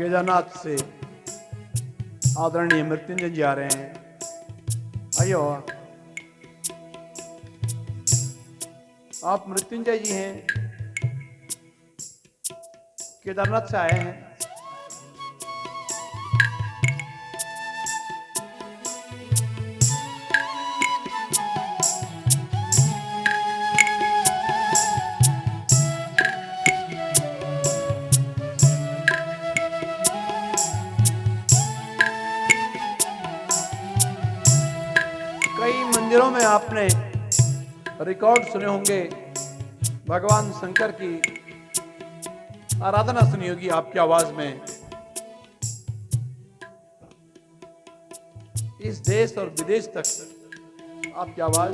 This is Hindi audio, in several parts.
केदारनाथ से आदरणीय मृत्युंजय जी आ रहे हैं। आइयो, आप मृत्युंजय जी हैं, केदारनाथ से आए हैं। कई मंदिरों में आपने रिकॉर्ड सुने होंगे, भगवान शंकर की आराधना सुनी होगी आपकी आवाज में। इस देश और विदेश तक आपकी आवाज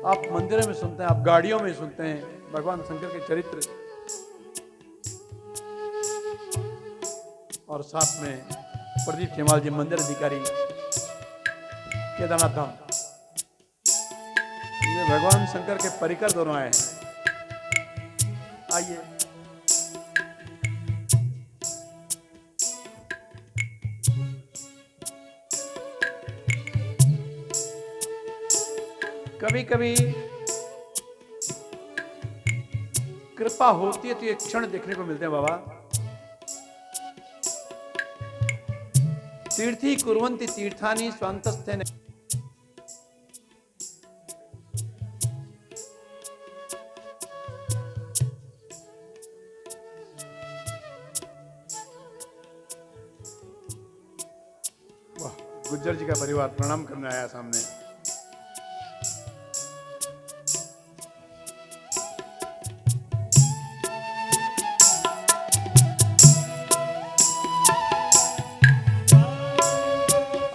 आप मंदिरों में सुनते हैं, आप गाड़ियों में सुनते हैं भगवान शंकर के चरित्र, और साथ में प्रदीप चेमाल जी मंदिर अधिकारी केदारनाथ धाम, ये भगवान शंकर के परिकर दोनों आए हैं। आइए, कभी कभी कृपा होती है तो ये क्षण देखने को मिलते हैं बाबा। तीर्थी कुर्वन्ति तीर्थानि स्वान्तस्थेन। गुज्जर जी का परिवार प्रणाम करने आया सामने।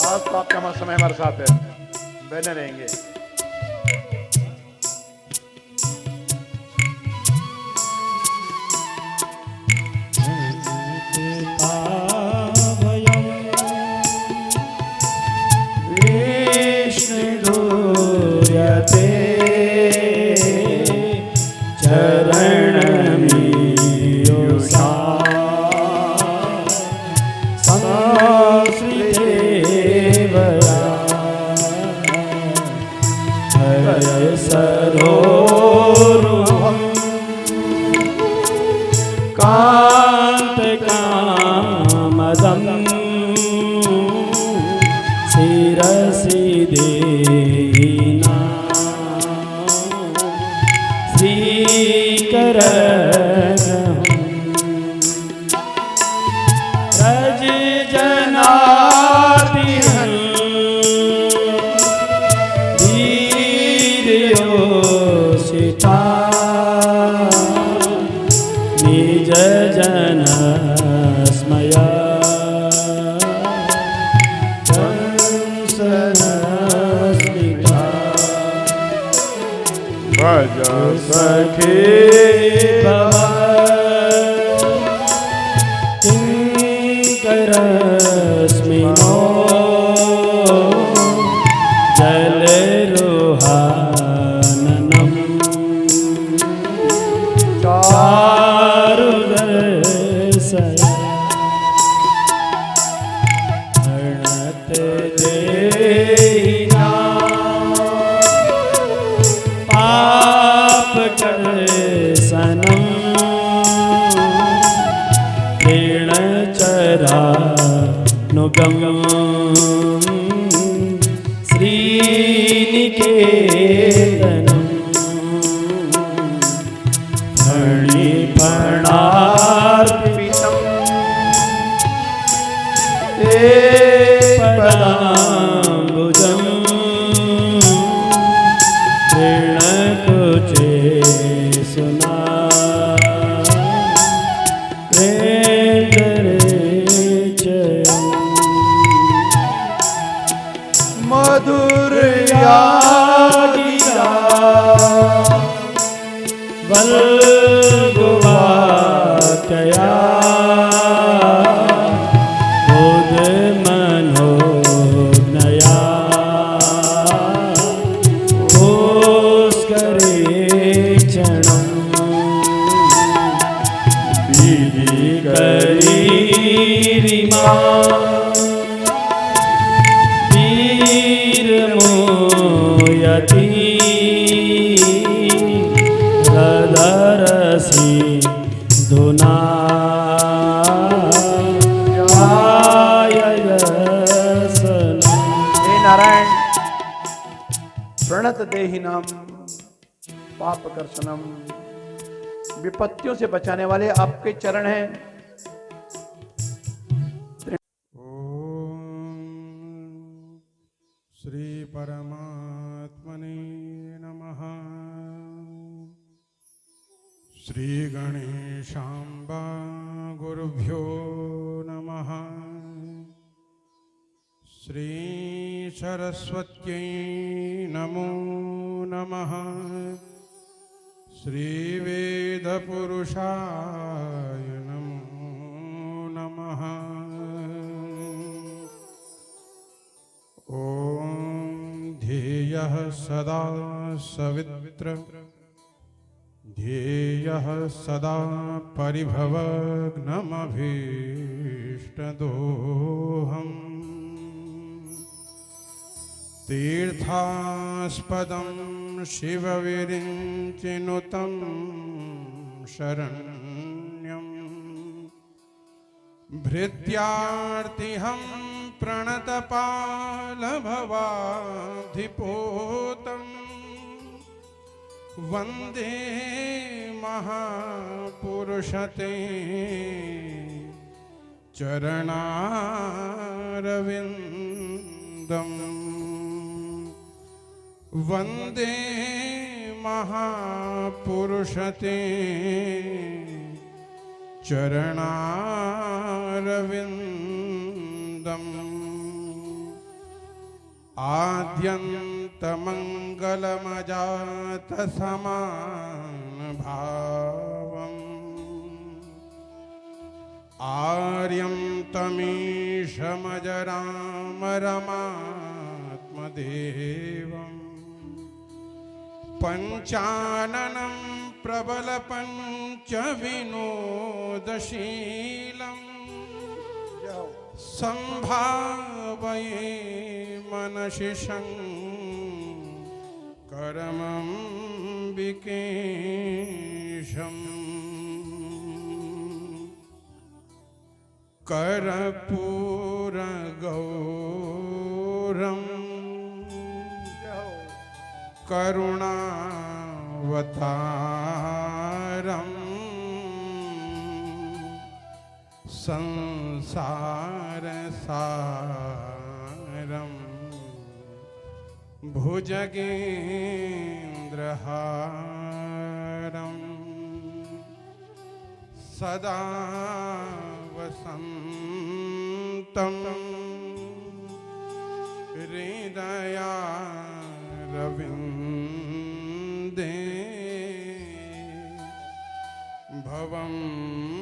आज तो आपका समय हमारे साथ है, बने रहेंगे। लीली करी पीर मोयती हृदरसी धुना हे नारायण, प्रणत देहिनम पाप कर्षणम, विपत्तियों से बचाने वाले आपके चरण हैं। ओम श्री परमात्मने नमः। श्री गणेशांबा गुरुभ्यो नमः। श्री सरस्वत्यै नमो नमः। श्री वेदपुरुषाय नमो नमः। ॐ ध्येयः सदा सवित्र, ध्येयः सदा परिभवग्नमभीष्टदोहम्। तीर्थास्पदं शिवविरिञ्चिनुतं शरण्यं। भृत्यार्तिहं प्रणतपालभवाधिपोतं। वन्दे महापुरुषते चरणारविन्दम्। वन्दे महापुरुषते चरणारविन्दम्। आद्यन्तमङ्गलमजातसमानभावम्। आर्यं तमीशमजरामरमात्मदेवम्। पञ्चाननं प्रबलपञ्चविनोदशीलं। सम्भावये मनसि शङ्करमम्बिकेशम्। कर्पूरगौरम् करुणावतारम्। संसारसारम् भुजगेन्द्रहारम्। सदा वसन्तं हृदयारविन्दे। भवं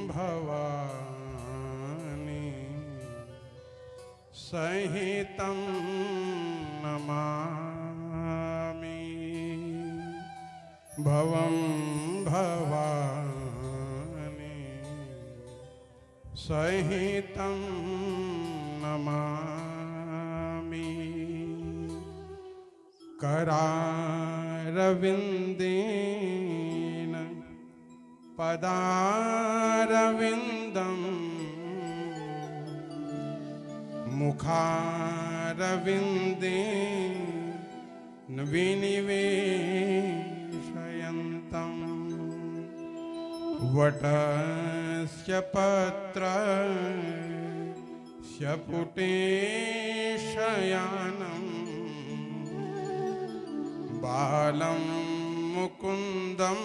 भवानी सहितं नमामि। भवं भवानी सहितं नमामि। करारविन्देन पदारविन्दम्। मुखारविन्देन विनिवेशयन्तम्। वटस्य पत्रस्य पुटेशयानम्। बालं मुकुन्दं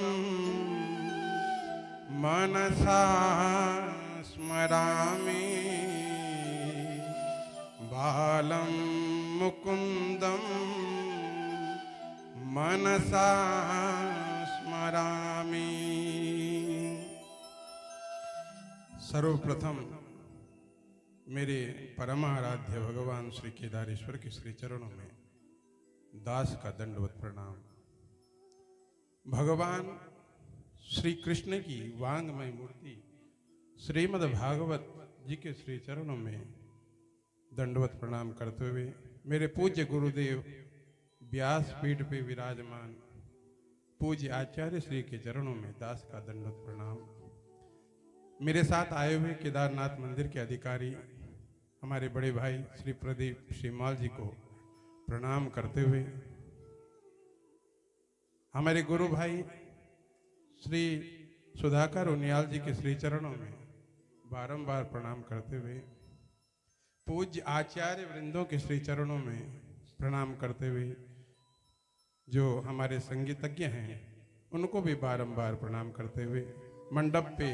मनसा स्मरामि। बालं मुकुन्दं मनसा स्मरामि। सर्वप्रथम मेरे परमाराध्य भगवान श्री केदारेश्वर के श्री चरणों में दास का दंडवत प्रणाम। भगवान श्री कृष्ण की वांगमय मूर्ति श्रीमद् भागवत जी के श्री चरणों में दंडवत प्रणाम करते हुए मेरे पूज्य गुरुदेव व्यास पीठ पे विराजमान पूज्य आचार्य श्री के चरणों में दास का दंडवत प्रणाम। मेरे साथ आए हुए केदारनाथ मंदिर के अधिकारी हमारे बड़े भाई श्री प्रदीप श्रीमाल जी को प्रणाम करते हुए हमारे गुरु भाई श्री सुधाकर उनियाल जी के श्री चरणों में बारंबार प्रणाम करते हुए पूज्य आचार्य वृंदों के श्री चरणों में प्रणाम करते हुए जो हमारे संगीतज्ञ हैं उनको भी बारंबार प्रणाम करते हुए मंडप पे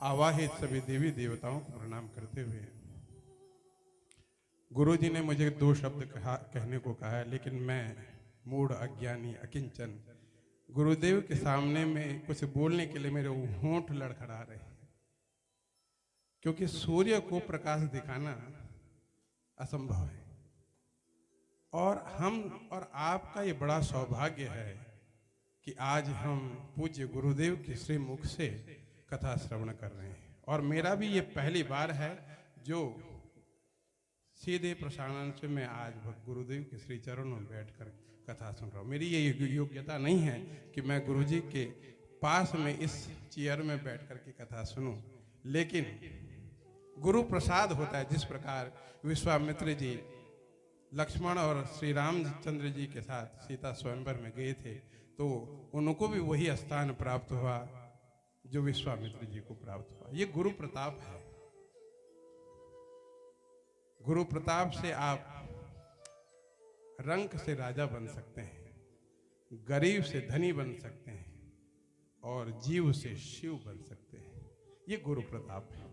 आवाहित सभी देवी देवताओं को प्रणाम करते हुए गुरु जी ने मुझे 2 शब्द कहने को कहा है, लेकिन मैं मूढ़ अज्ञानी अकिंचन गुरुदेव के सामने में कुछ बोलने के लिए मेरे होंठ लड़खड़ा रहे हैं, क्योंकि सूर्य को प्रकाश दिखाना असंभव है और हम और आपका ये बड़ा सौभाग्य है कि आज हम पूज्य गुरुदेव के श्री मुख से कथा श्रवण कर रहे हैं। और मेरा भी ये पहली बार है जो सीधे प्रसारण से मैं आज गुरुदेव के श्री चरणों में बैठकर कथा सुन रहा हूँ। मेरी ये योग्यता नहीं है कि मैं गुरुजी के पास में इस चेयर में बैठ कर के कथा सुनूं, लेकिन गुरु प्रसाद होता है। जिस प्रकार विश्वामित्र जी लक्ष्मण और श्री रामचंद्र जी के साथ सीता स्वयंवर में गए थे तो उनको भी वही स्थान प्राप्त हुआ जो विश्वामित्र जी को प्राप्त हुआ। ये गुरु प्रताप है। गुरु प्रताप से आप रंक से राजा बन सकते हैं, गरीब से धनी बन सकते हैं और जीव से शिव बन सकते हैं। ये गुरु प्रताप है।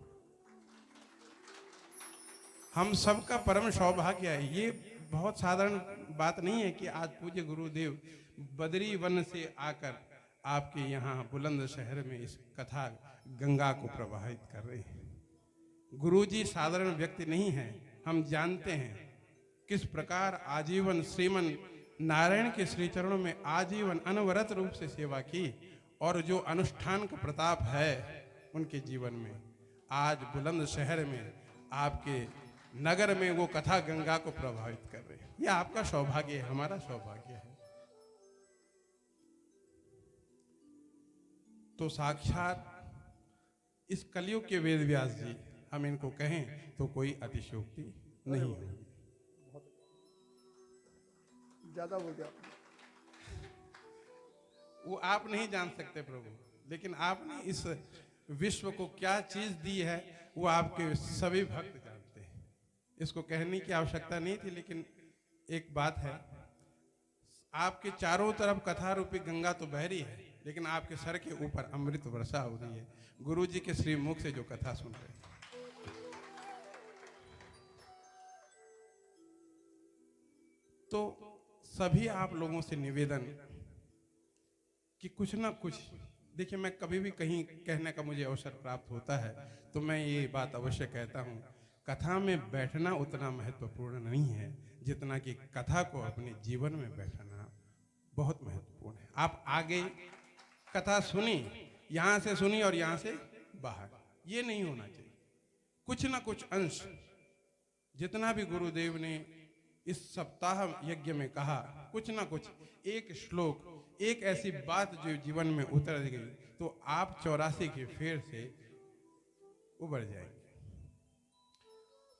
हम सबका परम सौभाग्य है। ये बहुत साधारण बात नहीं है कि आज पूज्य गुरुदेव बद्री वन से आकर आपके यहाँ बुलंद शहर में इस कथा गंगा को प्रवाहित कर रहे हैं। गुरुजी साधारण व्यक्ति नहीं है। हम जानते हैं किस प्रकार आजीवन श्रीमन नारायण के श्री चरणों में आजीवन अनवरत रूप से सेवा की और जो अनुष्ठान का प्रताप है उनके जीवन में आज बुलंद शहर में आपके नगर में वो कथा गंगा को प्रभावित कर रहे हैं। ये आपका सौभाग्य है, हमारा सौभाग्य है। तो साक्षात इस कलयुग के वेद व्यास जी हम इनको कहें तो कोई अतिशयोक्ति नहीं होगी। ज्यादा हो गया। वो आप नहीं जान सकते प्रभु, लेकिन आपने इस विश्व को क्या चीज दी है वो आपके सभी भक्त जानते हैं। इसको कहने की आवश्यकता नहीं थी, लेकिन एक बात है, आपके चारों तरफ कथा रूपी गंगा तो बह रही है, लेकिन आपके सर के ऊपर अमृत वर्षा हो रही है गुरु जी के श्री मुख से जो कथा सुन रहे हैं। तो सभी आप लोगों से निवेदन कि कुछ ना कुछ, देखिए मैं कभी भी कहीं कहने का मुझे अवसर प्राप्त होता है तो मैं ये बात अवश्य कहता हूँ, कथा में बैठना उतना महत्वपूर्ण नहीं है जितना कि कथा को अपने जीवन में बैठना बहुत महत्वपूर्ण है। आप आगे कथा सुनी, यहाँ से सुनी और यहाँ से बाहर, ये नहीं होना चाहिए। कुछ ना कुछ अंश जितना भी गुरुदेव ने इस सप्ताह यज्ञ में कहा, कुछ ना कुछ एक श्लोक, एक ऐसी बात जो जीवन में उतर गई तो आप 84 के फेर से उबर जाएंगे।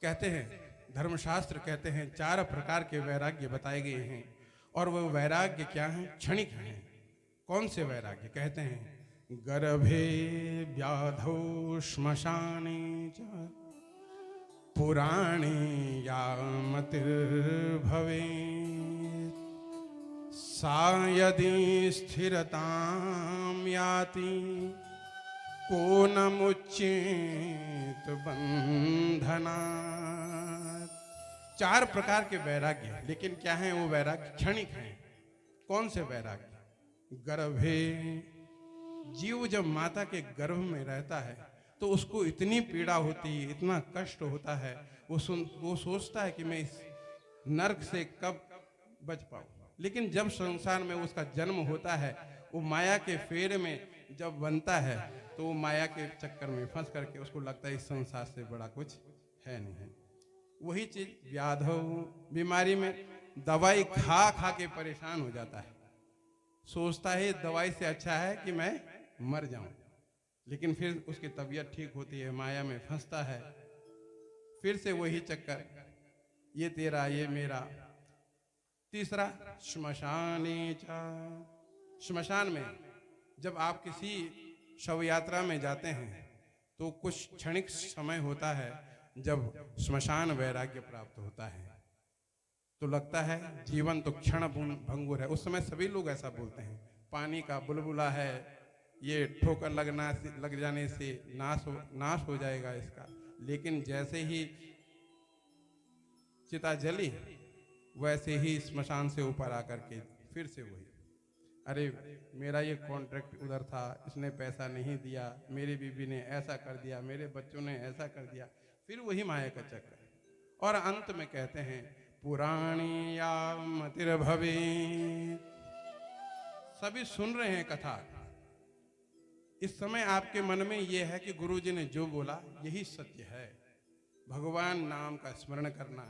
कहते हैं, धर्मशास्त्र कहते हैं 4 प्रकार के वैराग्य बताए गए हैं और वो वैराग्य क्या हैं? क्षणिक हैं। कौन से वैराग्य? कहते हैं गर्भे व्याधौ श्मशाने च पुराणे यामतिर्भवे सा यदि स्थिरतां याति को न मुच्येत बंधनात्। 4 प्रकार के वैराग्य हैं, लेकिन क्या है वो वैराग्य? क्षणिक हैं। कौन से वैराग्य? गर्भे, जीव जब माता के गर्भ में रहता है तो उसको इतनी पीड़ा होती है, इतना कष्ट होता है, वो सोचता है कि मैं इस नरक से कब बच पाऊं। लेकिन जब संसार में उसका जन्म होता है, वो माया के फेर में जब बनता है तो वो माया के चक्कर में फंस करके उसको लगता है इस संसार से बड़ा कुछ है नहीं। वही चीज व्याधो, बीमारी में दवाई खा खा के परेशान हो जाता है, सोचता है दवाई से अच्छा है कि मैं मर जाऊं, लेकिन फिर उसकी तबीयत ठीक होती है, माया में फंसता है, फिर से वही चक्कर, ये तेरा ये मेरा। तीसरा श्मशाने चा, श्मशान में जब आप किसी शव यात्रा में जाते हैं तो कुछ क्षणिक समय होता है जब श्मशान वैराग्य प्राप्त होता है, तो लगता है जीवन तो क्षण भंगुर है। उस समय सभी लोग ऐसा बोलते हैं, पानी का बुलबुला है, ये ठोकर लग जाने से नाश हो जाएगा इसका। लेकिन जैसे ही चिता जली वैसे ही श्मशान से ऊपर आकर के फिर से वही, अरे मेरा ये कॉन्ट्रैक्ट उधर था, इसने पैसा नहीं दिया, मेरी बीवी ने ऐसा कर दिया, मेरे बच्चों ने ऐसा कर दिया, फिर वही माया का चक्कर। और अंत में कहते हैं पुराणी या मतिर्भवे। सभी सुन रहे हैं कथा, इस समय आपके मन में यह है कि गुरुजी ने जो बोला यही सत्य है। भगवान नाम का स्मरण करना,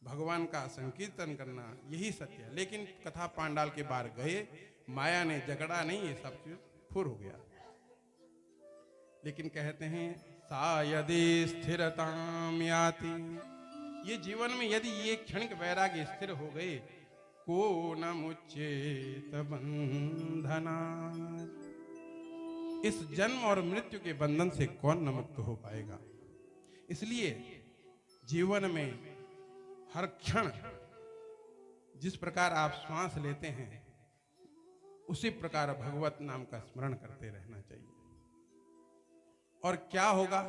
भगवान का संकीर्तन करना, यही सत्य है। लेकिन कथा पांडाल के बाहर गए, माया ने झगड़ा नहीं, ये सब चीज फुर हो गया। लेकिन कहते हैं सा यदि स्थिरताम याति, ये जीवन में यदि ये क्षणिक वैराग्य स्थिर हो गए, को न मुच्चेत बंधना, इस जन्म और मृत्यु के बंधन से कौन न मुक्त हो पाएगा। इसलिए जीवन में हर क्षण जिस प्रकार आप श्वास लेते हैं उसी प्रकार भगवत नाम का स्मरण करते रहना चाहिए। और क्या होगा,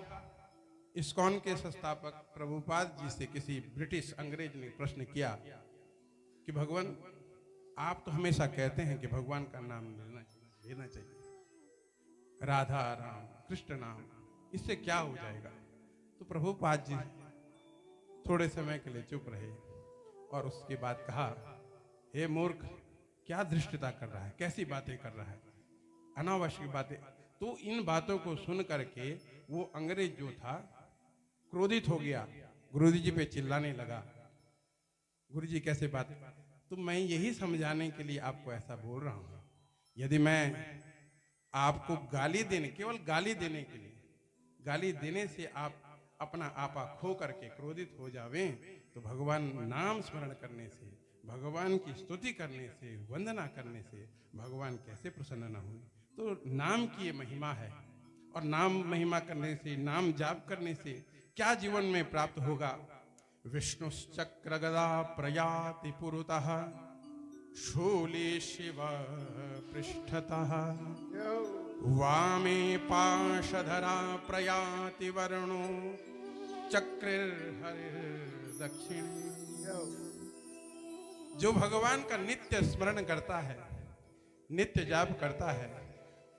इस्कॉन के संस्थापक प्रभुपाद जी से किसी ब्रिटिश अंग्रेज ने प्रश्न किया कि भगवान आप तो हमेशा कहते हैं कि भगवान का नाम लेना चाहिए, राधा राम कृष्ण नाम, इससे क्या हो जाएगा। तो प्रभुपाद जी थोड़े समय के लिए चुप रहे और उसके बाद कहा, हे मूर्ख, क्या धृष्टता कर रहा है, कैसी बातें कर रहा है, अनावश्यक बातें। तो इन बातों को सुन करके वो अंग्रेज जो था क्रोधित हो गया, गुरुजी जी पे चिल्लाने लगा, गुरुजी कैसे बात। तो मैं यही समझाने के लिए आपको ऐसा बोल रहा हूं। यदि मैं आपको गाली देने, केवल गाली देने के लिए, गाली देने से आप अपना आपा खो करके क्रोधित हो जावें, तो भगवान नाम स्मरण करने से, भगवान की स्तुति करने से, वंदना करने से भगवान कैसे प्रसन्न न हुए। तो नाम की ये महिमा है, और नाम महिमा करने से, नाम जाप करने से क्या जीवन में प्राप्त होगा। विष्णुश्चक्र गदा प्रयाति पुरतः, शूले शिव पृष्ठतः, वामे पाशधरा प्रयाति वरुणो, चक्रिर्हरिर्दक्षिण। जो भगवान का नित्य स्मरण करता है, नित्य जाप करता है,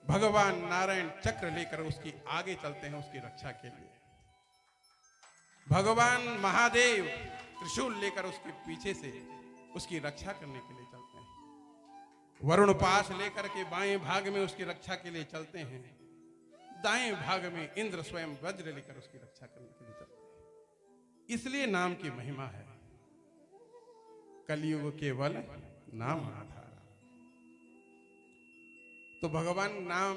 भगवान नारायण चक्र लेकर उसकी आगे चलते हैं उसकी रक्षा के लिए। भगवान महादेव त्रिशूल लेकर उसके पीछे से उसकी रक्षा करने के लिए चलते हैं। वरुण पाश लेकर के बाएं भाग में उसकी रक्षा के लिए चलते हैं, दाएं भाग में इंद्र स्वयं वज्र लेकर उसकी रक्षा करने के लिए चलते हैं। इसलिए नाम की महिमा है। कलयुग केवल नाम आधार। तो भगवान नाम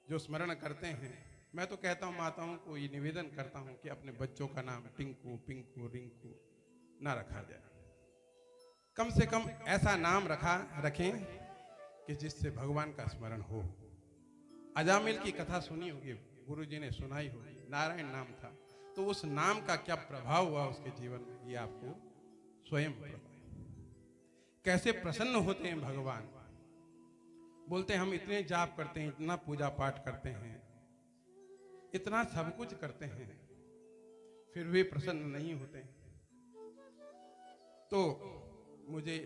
जो स्मरण करते हैं, मैं तो कहता हूं, माताओं को ये निवेदन करता हूं कि अपने बच्चों का नाम टिंकू, पिंकू, रिंकू ना रखा जाए। कम से कम ऐसा नाम रखें कि जिससे भगवान का स्मरण हो। अजामिल की कथा सुनी होगी, गुरुजी ने सुनाई होगी, नारायण नाम था, तो उस नाम का क्या प्रभाव हुआ उसके जीवन में, ये आपको स्वयं पता है। कैसे प्रसन्न होते हैं भगवान। बोलते हैं हम इतने जाप करते हैं, इतना पूजा पाठ करते हैं, इतना सब कुछ करते हैं, फिर भी प्रसन्न नहीं होते। तो मुझे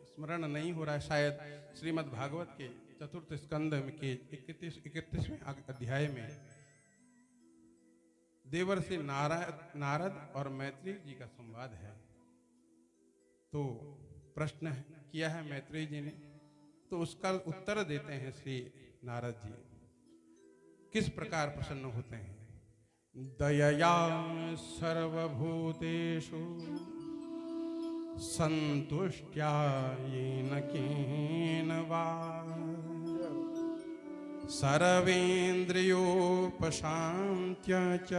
स्मरण नहीं हो रहा है, शायद श्रीमद् भागवत के चतुर्थ स्कंद के 31वें अध्याय में देवर से नारद और मैत्रेय जी का संवाद है। तो प्रश्न किया है मैत्रेय जी ने, तो उसका उत्तर देते हैं श्री नारद जी किस प्रकार प्रसन्न होते हैं। दयया सर्वभूतेषु संतुष्ट्या येन केन वा सर्वेन्द्रियोपशान्त्य च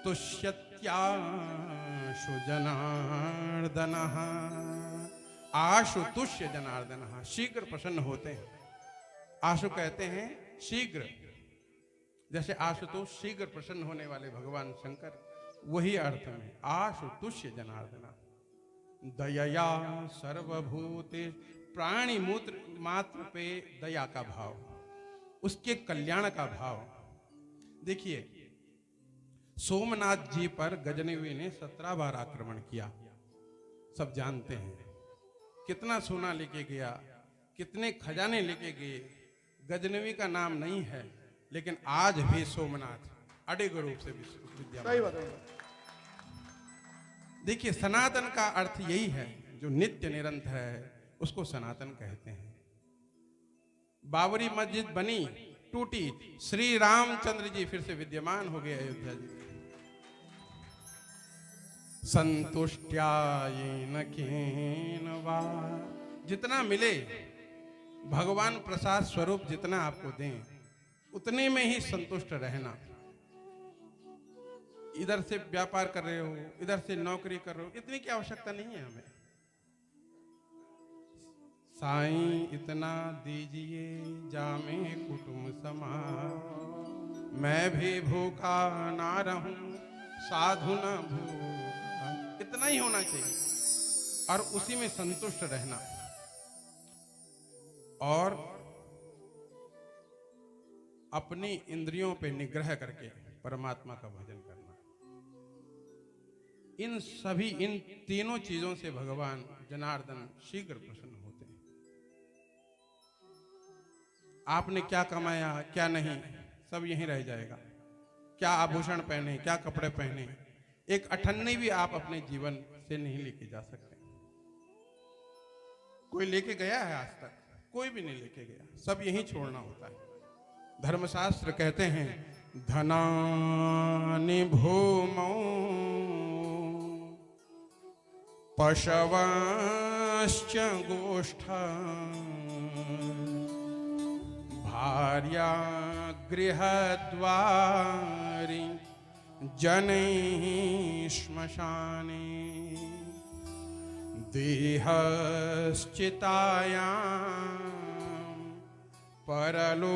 तुष्यत्याशु जनार्दनः। आशु तुष्य जनार्दनः, शीघ्र प्रसन्न होते हैं। आशु कहते हैं शीघ्र, जैसे आशुतोष शीघ्र प्रसन्न होने वाले भगवान शंकर, वही अर्थ में आशु तुष्य जनार्दना। दयया सर्वभूते, प्राणी मूत्र मात्र पे दया का भाव, उसके कल्याण का भाव। देखिए सोमनाथ जी पर गजनवी ने 17 बार आक्रमण किया, सब जानते हैं। कितना सोना लेके गया, कितने खजाने लेके गए, गजनवी का नाम नहीं है, लेकिन आज भी सोमनाथ अडिग रूप से विद्यमान। देखिए सनातन का अर्थ यही है, जो नित्य निरंतर है उसको सनातन कहते हैं। बाबरी मस्जिद बनी, टूटी, श्री रामचंद्र जी फिर से विद्यमान हो गए अयोध्या जी। संतुष्ट्या येन केन वा, जितना मिले भगवान प्रसाद स्वरूप जितना आपको दें उतने में ही संतुष्ट रहना। इधर से व्यापार कर रहे हो, इधर से नौकरी कर रहे हो, इतनी की आवश्यकता नहीं है हमें। साईं इतना दीजिए जामे कुटुंब समाज, मैं भी भूखा ना रहूं साधु न भूखा, इतना ही होना चाहिए और उसी में संतुष्ट रहना। और अपनी इंद्रियों पे निग्रह करके परमात्मा का भजन करना। इन तीनों चीजों से भगवान जनार्दन शीघ्र प्रसन्न होते हैं। आपने क्या कमाया क्या नहीं सब यहीं रह जाएगा। क्या आभूषण पहने, क्या कपड़े पहने, एक अठन्नी भी आप अपने जीवन से नहीं लेके जा सकते। कोई लेके गया है आज तक? कोई भी नहीं लेके गया, सब यहीं छोड़ना होता है। धर्मशास्त्र कहते हैं धनानि भूमौ पशवश्च गोष्ठा भार्या गृहद्वारि जनैः श्मशाने देहश्चितायां परलोकमार्गे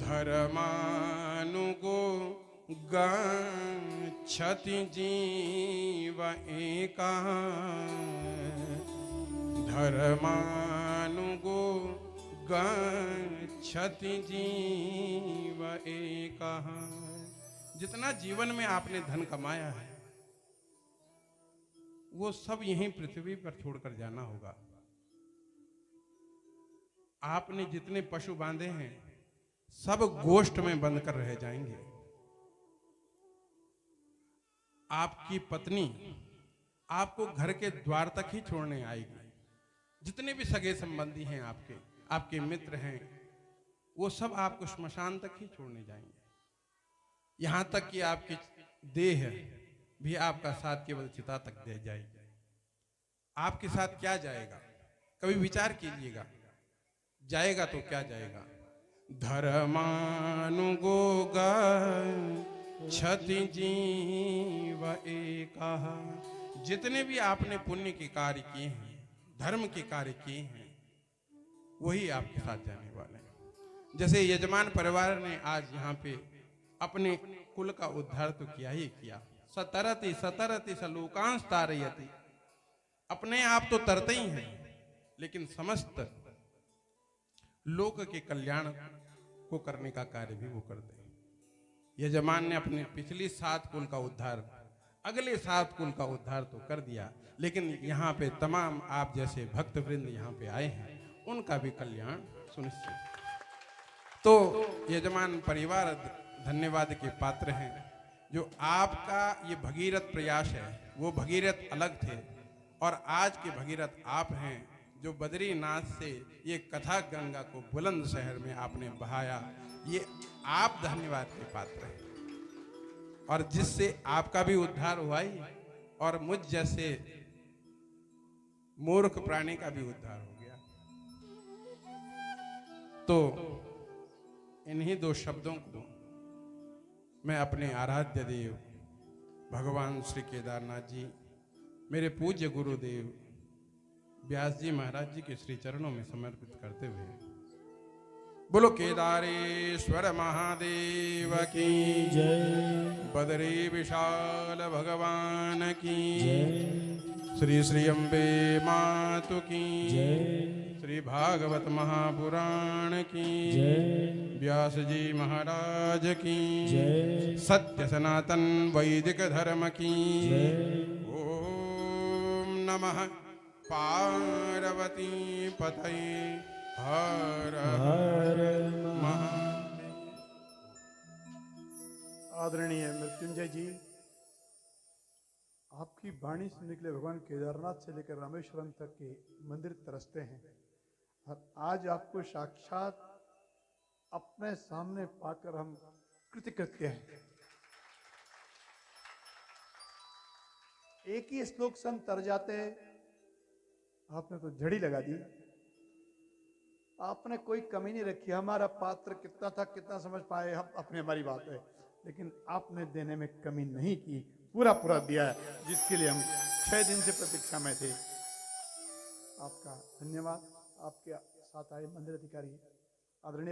धर्मानुगो गच्छति जीव एकः धर्मानुगो गच्छति जीव एकः। जितना जीवन में आपने धन कमाया है वो सब यहीं पृथ्वी पर छोड़कर जाना होगा। आपने जितने पशु बांधे हैं सब गोष्ठ में बंद कर रह जाएंगे। आपकी पत्नी आपको घर के द्वार तक ही छोड़ने आएगी। जितने भी सगे संबंधी हैं आपके मित्र हैं, वो सब आपको श्मशान तक ही छोड़ने जाएंगे। यहां तक कि आपकी देह भी आपका साथ केवल चिता तक दे जाएगी। आपके साथ क्या जाएगा? कभी विचार कीजिएगा, जाएगा तो क्या जाएगा? धर्मानुगो गच्छति जीव एकः। जितने भी आपने पुण्य के कार्य किए हैं, धर्म के कार्य किए हैं, वही आपके साथ जाने वाले हैं। जैसे यजमान परिवार ने आज यहाँ पे अपने कुल का उद्धार तो किया ही किया। सतरति सतरति सलोकांश तारयति, अपने आप तो तरते ही हैं, लेकिन समस्त लोक के कल्याण को करने का कार्य भी वो करते हैं। यजमान ने अपने पिछली 7 कुल का उद्धार, अगले 7 कुल का उद्धार तो कर दिया, लेकिन यहाँ पे तमाम आप जैसे भक्त वृंद यहाँ पे आए हैं, उनका भी कल्याण सुनिश्चित। तो यजमान परिवार धन्यवाद के पात्र हैं। जो आपका ये भगीरथ प्रयास है, वो भगीरथ अलग थे और आज के भगीरथ आप हैं जो बद्रीनाथ से ये कथा गंगा को बुलंद शहर में आपने बहाया। ये आप धन्यवाद के पात्र हैं और जिससे आपका भी उद्धार हुआ ही और मुझ जैसे मूर्ख प्राणी का भी उद्धार हो गया। तो इन्हीं दो शब्दों को मैं अपने आराध्य देव भगवान श्री केदारनाथ जी, मेरे पूज्य गुरुदेव व्यास जी महाराज जी के श्री चरणों में समर्पित करते हुए, बोलो केदारेश्वर महादेव की जय बदरी विशाल भगवान की जय श्री श्री अम्बे मातु की जय श्री भागवत महापुराण की जय व्यास जी महाराज की जय सत्य सनातन वैदिक धर्म की जय ओम नमः पार्वती पतये हर हर महादेव। आदरणीय मृत्युंजय जी, आपकी वाणी से निकले भगवान केदारनाथ से लेकर रामेश्वरम तक के मंदिर तरसते हैं और आज आपको साक्षात अपने सामने पाकर हम कृतकृत्य हैं। एक ही श्लोक संग तर जाते, आपने तो झड़ी लगा दी। आपने कोई कमी नहीं रखी। हमारा पात्र कितना था, कितना समझ पाए हम, अपनी हमारी बात है, लेकिन आपने देने में कमी नहीं की, पूरा पूरा दिया है, जिसके लिए हम 6 दिन से प्रतीक्षा में थे। आपका धन्यवाद। आपके साथ आए मंदिर अधिकारी आदरणीय